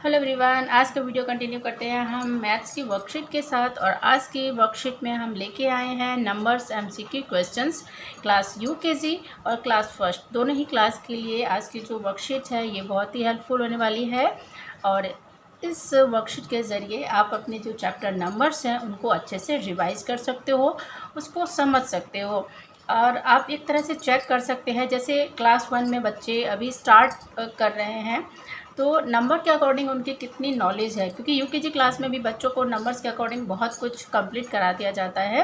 Hello everyone, आज का video continue करते हैं हम मैथ्स की वर्कशीट के साथ। और आज की वर्कशीट में हम लेके आए हैं numbers MCQ questions class UKG और क्लास फर्स्ट दोनों ही क्लास के लिए। आज की जो वर्कशीट है ये बहुत ही हेल्पफुल होने वाली है और इस वर्कशीट के ज़रिए आप अपने जो चैप्टर नंबर्स हैं उनको अच्छे से रिवाइज़ कर सकते हो, उसको समझ सकते हो और आप एक तरह से चेक कर सकते हैं। जैसे क्लास 1 में बच्चे अभी स्टार्ट कर रहे हैं तो नंबर के अकॉर्डिंग उनकी कितनी नॉलेज है, क्योंकि यूकेजी क्लास में भी बच्चों को नंबर्स के अकॉर्डिंग बहुत कुछ कंप्लीट करा दिया जाता है।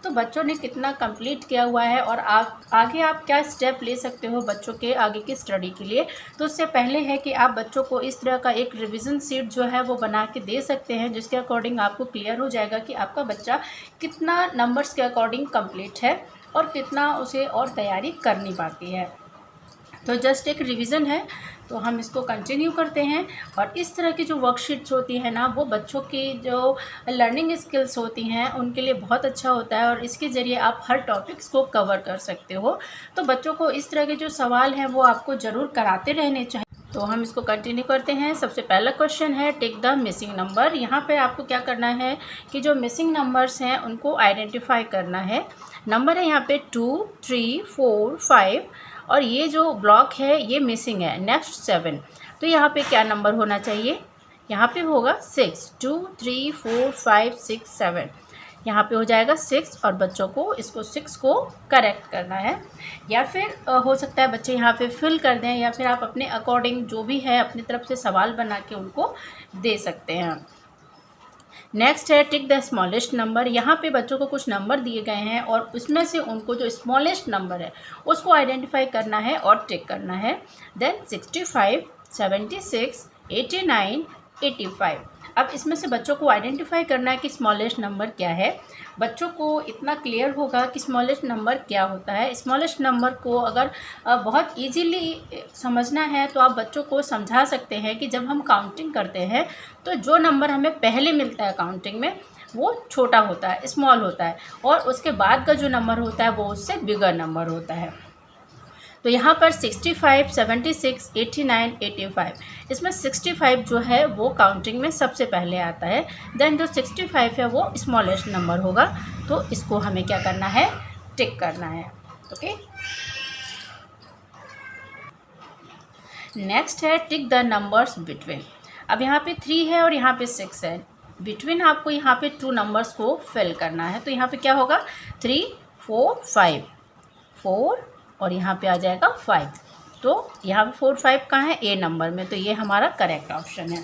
तो बच्चों ने कितना कंप्लीट किया हुआ है और आगे आप क्या स्टेप ले सकते हो बच्चों के आगे की स्टडी के लिए। तो उससे पहले है कि आप बच्चों को इस तरह का एक रिविज़न शीट जो है वो बना के दे सकते हैं, जिसके अकॉर्डिंग आपको क्लियर हो जाएगा कि आपका बच्चा कितना नंबर्स के अकॉर्डिंग कंप्लीट है और कितना उसे और तैयारी करनी बाकी है। तो जस्ट एक रिवीजन है, तो हम इसको कंटिन्यू करते हैं। और इस तरह की जो वर्कशीट्स होती है ना, वो बच्चों की जो लर्निंग स्किल्स होती हैं उनके लिए बहुत अच्छा होता है और इसके ज़रिए आप हर टॉपिक्स को कवर कर सकते हो। तो बच्चों को इस तरह के जो सवाल हैं वो आपको ज़रूर कराते रहने चाहिए। तो हम इसको कंटिन्यू करते हैं। सबसे पहला क्वेश्चन है टेक द मिसिंग नंबर। यहाँ पे आपको क्या करना है कि जो मिसिंग नंबर्स हैं उनको आइडेंटिफाई करना है। नंबर है यहाँ पे 2, 3, 4, 5 और ये जो ब्लॉक है ये मिसिंग है। नेक्स्ट 7, तो यहाँ पे क्या नंबर होना चाहिए? यहाँ पे होगा 6। 2, 3, 4, 5, 6, 7, यहाँ पे हो जाएगा 6 और बच्चों को इसको 6 को करेक्ट करना है। या फिर हो सकता है बच्चे यहाँ पे फिल कर दें, या फिर आप अपने अकॉर्डिंग जो भी है अपनी तरफ से सवाल बना के उनको दे सकते हैं। नेक्स्ट है टिक द स्मॉलेस्ट नंबर। यहाँ पे बच्चों को कुछ नंबर दिए गए हैं और उसमें से उनको जो स्मॉलेस्ट नंबर है उसको आइडेंटिफाई करना है और टिक करना है। देन 65, 76, 89, 85। अब इसमें से बच्चों को आइडेंटिफाई करना है कि स्मॉलेस्ट नंबर क्या है। बच्चों को इतना क्लियर होगा कि स्मॉलेस्ट नंबर क्या होता है। स्मॉलेस्ट नंबर को अगर बहुत इजीली समझना है तो आप बच्चों को समझा सकते हैं कि जब हम काउंटिंग करते हैं तो जो नंबर हमें पहले मिलता है काउंटिंग में वो छोटा होता है, स्मॉल होता है, और उसके बाद का जो नंबर होता है वो उससे बिगर नंबर होता है। तो यहाँ पर 65, 76, 89, 85, इसमें 65 जो है वो काउंटिंग में सबसे पहले आता है। देन जो 65 है वो स्मॉलेस्ट नंबर होगा, तो इसको हमें क्या करना है? टिक करना है। ओके, नेक्स्ट है टिक द नंबर्स बिटवीन। अब यहाँ पे 3 है और यहाँ पे 6 है। बिटवीन आपको यहाँ पे 2 नंबर्स को फिल करना है। तो यहाँ पे क्या होगा? 3, 4, 5, 4 और यहाँ पे आ जाएगा 5। तो यहाँ पे 4, 5 कहाँ है? ए नंबर में। तो ये हमारा करेक्ट ऑप्शन है।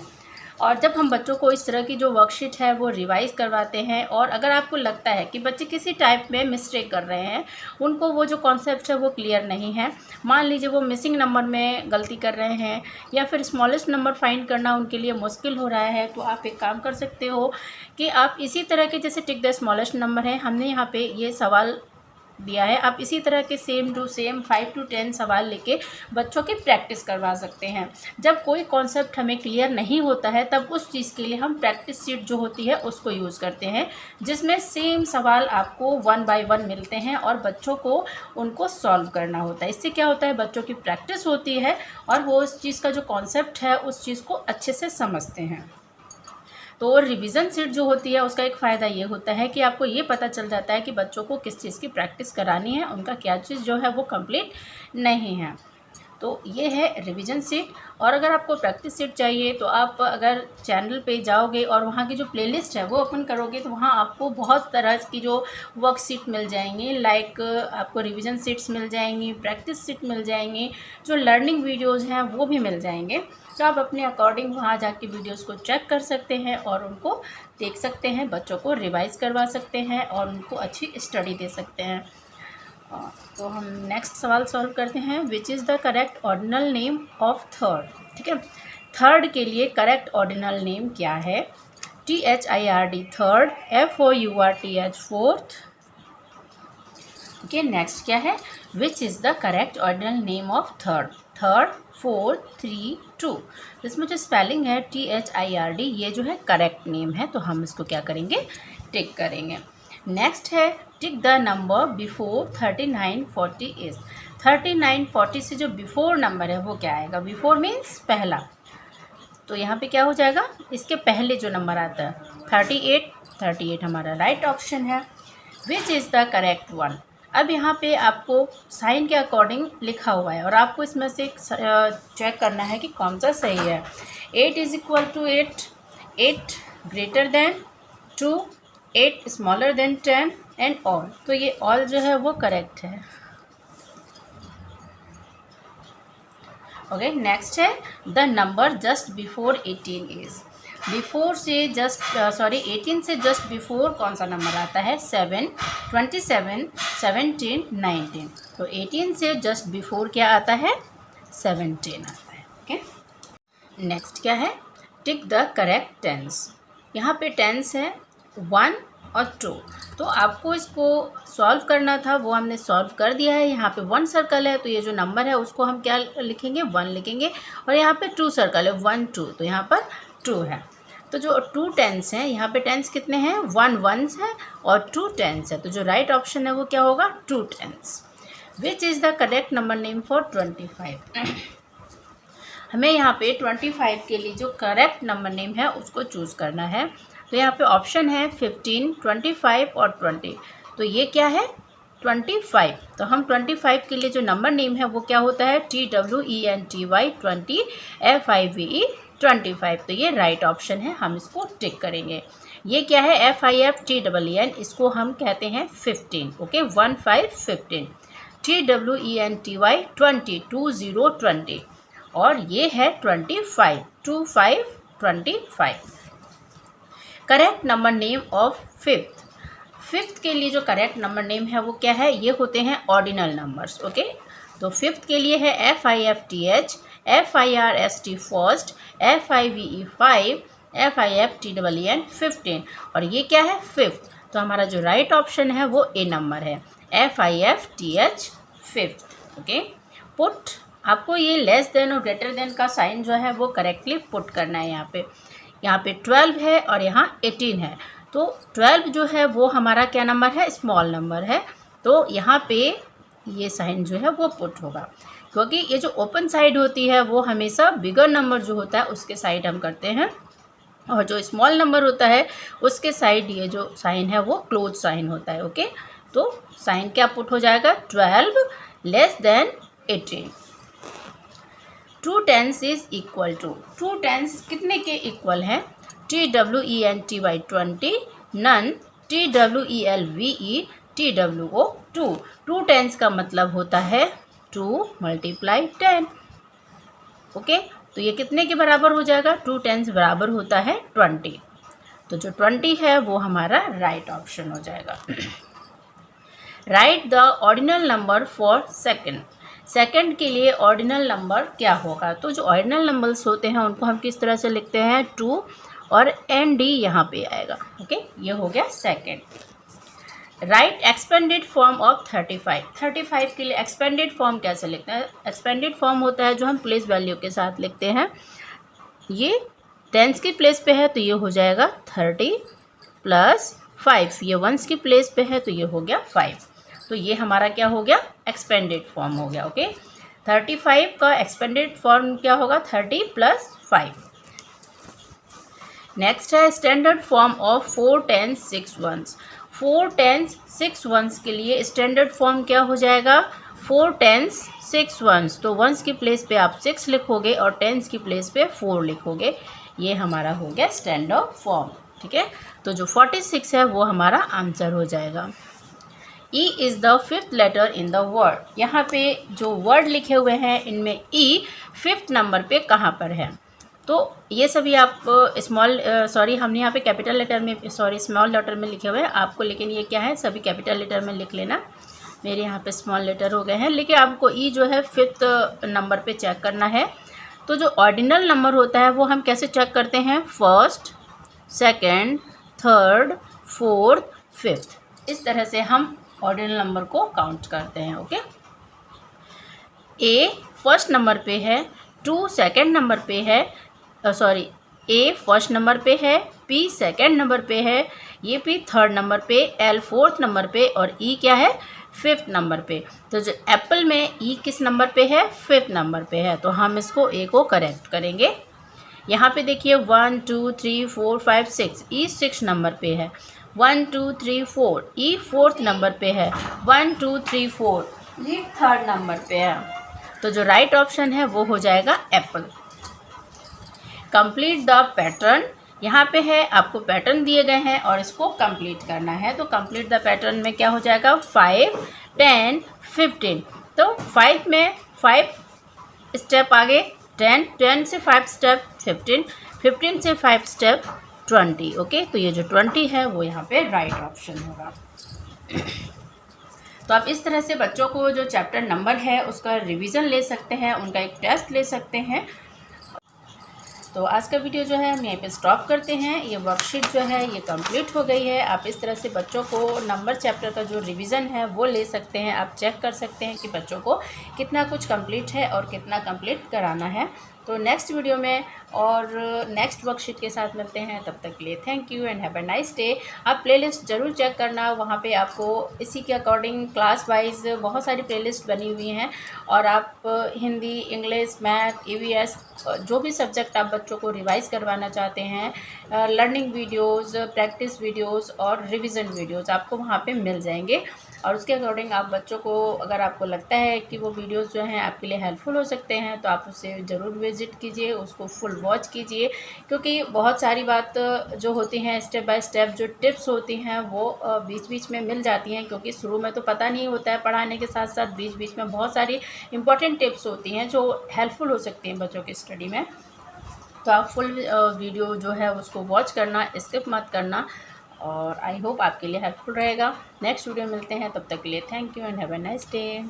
और जब हम बच्चों को इस तरह की जो वर्कशीट है वो रिवाइज़ करवाते हैं, और अगर आपको लगता है कि बच्चे किसी टाइप में मिस्टेक कर रहे हैं, उनको वो जो कॉन्सेप्ट है वो क्लियर नहीं है, मान लीजिए वो मिसिंग नंबर में गलती कर रहे हैं या फिर स्मॉलेस्ट नंबर फाइंड करना उनके लिए मुश्किल हो रहा है, तो आप एक काम कर सकते हो कि आप इसी तरह के, जैसे टिक द स्मॉलेस्ट नंबर है, हमने यहाँ पे ये सवाल दिया है, आप इसी तरह के सेम टू सेम 5 to 10 सवाल लेके बच्चों की प्रैक्टिस करवा सकते हैं। जब कोई कॉन्सेप्ट हमें क्लियर नहीं होता है तब उस चीज़ के लिए हम प्रैक्टिस शीट जो होती है उसको यूज़ करते हैं, जिसमें सेम सवाल आपको 1 by 1 मिलते हैं और बच्चों को उनको सॉल्व करना होता है। इससे क्या होता है? बच्चों की प्रैक्टिस होती है और वो उस चीज़ का जो कॉन्सेप्ट है उस चीज़ को अच्छे से समझते हैं। तो रिवीजन शीट जो होती है उसका एक फ़ायदा ये होता है कि आपको ये पता चल जाता है कि बच्चों को किस चीज़ की प्रैक्टिस करानी है, उनका क्या चीज़ जो है वो कंप्लीट नहीं है। तो ये है रिवीजन शीट। और अगर आपको प्रैक्टिस शीट चाहिए तो आप अगर चैनल पे जाओगे और वहाँ की जो प्लेलिस्ट है वो ओपन करोगे तो वहाँ आपको बहुत तरह की जो वर्कशीट मिल जाएंगी, लाइक आपको रिवीजन शीट्स मिल जाएंगी, प्रैक्टिस शीट मिल जाएंगी, जो लर्निंग वीडियोज़ हैं वो भी मिल जाएंगे। तो आप अपने अकॉर्डिंग वहाँ जाके वीडियोज़ को चेक कर सकते हैं और उनको देख सकते हैं, बच्चों को रिवाइज़ करवा सकते हैं और उनको अच्छी स्टडी दे सकते हैं। तो हम नेक्स्ट सवाल सॉल्व करते हैं। विच is the correct ordinal name of third? ठीक है, थर्ड के लिए करेक्ट ऑर्डिनल नेम क्या है? THIRD third, FOURTH fourth. Okay, next क्या है? विच is the correct ordinal name of third? Third, 4, 3, 2। तो इसमें जो स्पेलिंग है THIRD ये जो है करेक्ट नेम है, तो हम इसको क्या करेंगे? टिक करेंगे। नेक्स्ट है tick the number before 39, 40 is. 39, 40 से जो बिफोर नंबर है वो क्या आएगा? बिफोर मीन्स पहला, तो यहाँ पे क्या हो जाएगा, इसके पहले जो नंबर आता है 38 हमारा राइट ऑप्शन है। विच इज़ द करेक्ट वन। अब यहाँ पे आपको साइन के अकॉर्डिंग लिखा हुआ है और आपको इसमें से चेक करना है कि कौन सा सही है। 8 is equal to 8, 8 greater than 2, 8 smaller than 10 and all. तो ये ऑल जो है वो करेक्ट है। ओके, नेक्स्ट है the number just before 18 is. Before से जस्ट 18 से जस्ट बिफोर कौन सा नंबर आता है, 7, 27, 17, 19। तो 18 से जस्ट बिफोर क्या आता है, 17 आता है। ओके, नेक्स्ट क्या है, टिक द करेक्ट टेंस। यहाँ पे टेंस है 1 और 2। तो आपको इसको सॉल्व करना था, वो हमने सॉल्व कर दिया है। यहाँ पे 1 सर्कल है तो ये जो नंबर है उसको हम क्या लिखेंगे, 1 लिखेंगे। और यहाँ पे 2 सर्कल है, 1 2, तो यहाँ पर 2 है। तो जो 2 टेंस हैं, यहाँ पे टेंस कितने हैं, 1 1s है और 2 टेंस है। तो जो राइट ऑप्शन है वो क्या होगा, 2 tens. Which is the correct number name for 25। हमें यहाँ पे 25 के लिए जो करेक्ट नंबर नेम है उसको चूज़ करना है। तो यहाँ पे ऑप्शन है 15, 25 और 20। तो ये क्या है, 25। तो हम 25 के लिए जो नंबर नेम है वो क्या होता है, TWENTY 20, FIVE 25। तो ये राइट ऑप्शन है, हम इसको टिक करेंगे। ये क्या है, FIFTEEN, इसको हम कहते हैं 15। ओके, 15 15। TWENTY 20, 20 और ये है 25, 25 25। Correct number name of fifth के लिए जो करेक्ट नंबर नेम है वो क्या है, ये होते हैं ऑर्डिनल नंबर्स। ओके, तो फिफ्थ के लिए है FIFTH, FIRST first, FIVE 5, FIFTEEN 15। और ये क्या है, फिफ्थ। तो हमारा जो राइट ऑप्शन है वो ए नंबर है, FIFTH फिफ्थ। ओके, पुट, आपको ये लेस देन और ग्रेटर देन का साइन जो है वो करेक्टली पुट करना है। यहाँ पे 12 है और यहाँ 18 है। तो 12 जो है वो हमारा क्या नंबर है, स्मॉल नंबर है। तो यहाँ पे ये साइन जो है वो पुट होगा, क्योंकि ये जो ओपन साइड होती है वो हमेशा बिगर नंबर जो होता है उसके साइड हम करते हैं, और जो स्मॉल नंबर होता है उसके साइड ये जो साइन है वो क्लोज साइन होता है। ओके, तो साइन क्या पुट हो जाएगा, 12 less than 18। 2 10s is equal to, 2 10s कितने के इक्वल हैं, TWENTY 20, none TWELVE TWO 2। 2 10s का मतलब होता है 2 × 10। ओके, तो ये कितने के बराबर हो जाएगा, 2 10s बराबर होता है 20। तो जो 20 है वो हमारा राइट ऑप्शन हो जाएगा। Right the ordinal number for second के लिए ऑर्डिनल नंबर क्या होगा। तो जो ऑर्डिनल नंबर्स होते हैं उनको हम किस तरह से लिखते हैं, 2 और ND यहाँ पे आएगा। ओके, ये हो गया second. Right expanded form of 35 के लिए एक्सपेंडेड फॉर्म कैसे लिखते हैं। एक्सपेंडेड फॉर्म होता है जो हम प्लेस वैल्यू के साथ लिखते हैं। ये टेंस की प्लेस पे है तो ये हो जाएगा 30 + 5। ये वंस की प्लेस पे है तो ये हो गया 5। तो ये हमारा क्या हो गया, एक्सपेंडेड फॉर्म हो गया। ओके, 35 का एक्सपेंडेड फॉर्म क्या होगा, 30 + 5। नेक्स्ट है standard form of 4 10s 6 1s। 4 10s 6 1s के लिए स्टैंडर्ड फॉर्म क्या हो जाएगा, 4 10s 6 1s। तो वंस की प्लेस पे आप 6 लिखोगे और टेंस की प्लेस पे 4 लिखोगे। ये हमारा हो गया स्टैंडर्ड फॉर्म। ठीक है, तो जो 46 है वो हमारा आंसर हो जाएगा। E is the 5th letter in the word. यहाँ पे जो वर्ड लिखे हुए हैं इनमें E 5th नंबर पे कहाँ पर है। तो ये सभी आप हमने यहाँ पे कैपिटल लेटर में स्मॉल लेटर में लिखे हुए हैं आपको, लेकिन ये क्या है, सभी कैपिटल लेटर में लिख लेना। मेरे यहाँ पे स्मॉल लेटर हो गए हैं, लेकिन आपको E जो है 5th नंबर पे चेक करना है। तो जो ऑर्डिनल नंबर होता है वो हम कैसे चेक करते हैं, 1st, 2nd, 3rd, 4th, 5th, इस तरह से हम ऑर्डिनल नंबर को काउंट करते हैं। ओके, A फर्स्ट नंबर पे है, 2 सेकंड नंबर पे है, A फर्स्ट नंबर पे है, P सेकंड नंबर पे है, ये P थर्ड नंबर पे, L फोर्थ नंबर पे और E क्या है, 5th नंबर पे। तो जो एप्पल में E किस नंबर पे है, 5th नंबर पे है। तो हम इसको A को करेक्ट करेंगे। यहाँ पे देखिए 1 2 3 4 5 6, ई 6 नंबर पे है। 1 2 3 4, ई 4th नंबर पे है। 1 2 3 4, ई 3rd नंबर पे है। तो जो राइट ऑप्शन है वो हो जाएगा एप्पल। कंप्लीट द पैटर्न, यहाँ पे है आपको पैटर्न दिए गए हैं और इसको कंप्लीट करना है। तो कंप्लीट द पैटर्न में क्या हो जाएगा, 5 10 15। तो 5 में 5 स्टेप आगे, 10 से 5 स्टेप 15, 15 से 5 स्टेप 20। ओके, तो ये जो 20 है वो यहाँ पे राइट ऑप्शन होगा। तो आप इस तरह से बच्चों को जो चैप्टर नंबर है उसका रिवीजन ले सकते हैं, उनका एक टेस्ट ले सकते हैं। तो आज का वीडियो जो है हम यहीं पे स्टॉप करते हैं। ये वर्कशीट जो है ये कंप्लीट हो गई है। आप इस तरह से बच्चों को नंबर चैप्टर का जो रिवीजन है वो ले सकते हैं। आप चेक कर सकते हैं कि बच्चों को कितना कुछ कंप्लीट है और कितना कंप्लीट कराना है। तो नेक्स्ट वीडियो में और नेक्स्ट वर्कशीट के साथ मिलते हैं। तब तक के लिए thank you and have a nice day. आप प्लेलिस्ट ज़रूर चेक करना, वहाँ पे आपको इसी के अकॉर्डिंग क्लास वाइज बहुत सारी प्लेलिस्ट बनी हुई हैं। और आप हिंदी, इंग्लिश, मैथ, ईवीएस जो भी सब्जेक्ट आप बच्चों को रिवाइज़ करवाना चाहते हैं, लर्निंग वीडियोज़, प्रैक्टिस वीडियोज़ और रिविज़न वीडियोज़ आपको वहाँ पे मिल जाएंगे। और उसके अकॉर्डिंग आप बच्चों को, अगर आपको लगता है कि वो वीडियोस जो हैं आपके लिए हेल्पफुल हो सकते हैं, तो आप उसे ज़रूर विज़िट कीजिए, उसको फुल वॉच कीजिए। क्योंकि बहुत सारी बात जो होती हैं, स्टेप बाय स्टेप जो टिप्स होती हैं वो बीच बीच में मिल जाती हैं। क्योंकि शुरू में तो पता नहीं होता है, पढ़ाने के साथ साथ बीच बीच में बहुत सारी इंपॉर्टेंट टिप्स होती हैं जो हेल्पफुल हो सकती हैं बच्चों की स्टडी में। तो आप फुल वीडियो जो है उसको वॉच करना, स्किप मत करना। और आई होप आपके लिए हेल्पफुल रहेगा। नेक्स्ट वीडियो मिलते हैं, तब तक के लिए thank you and have a nice day.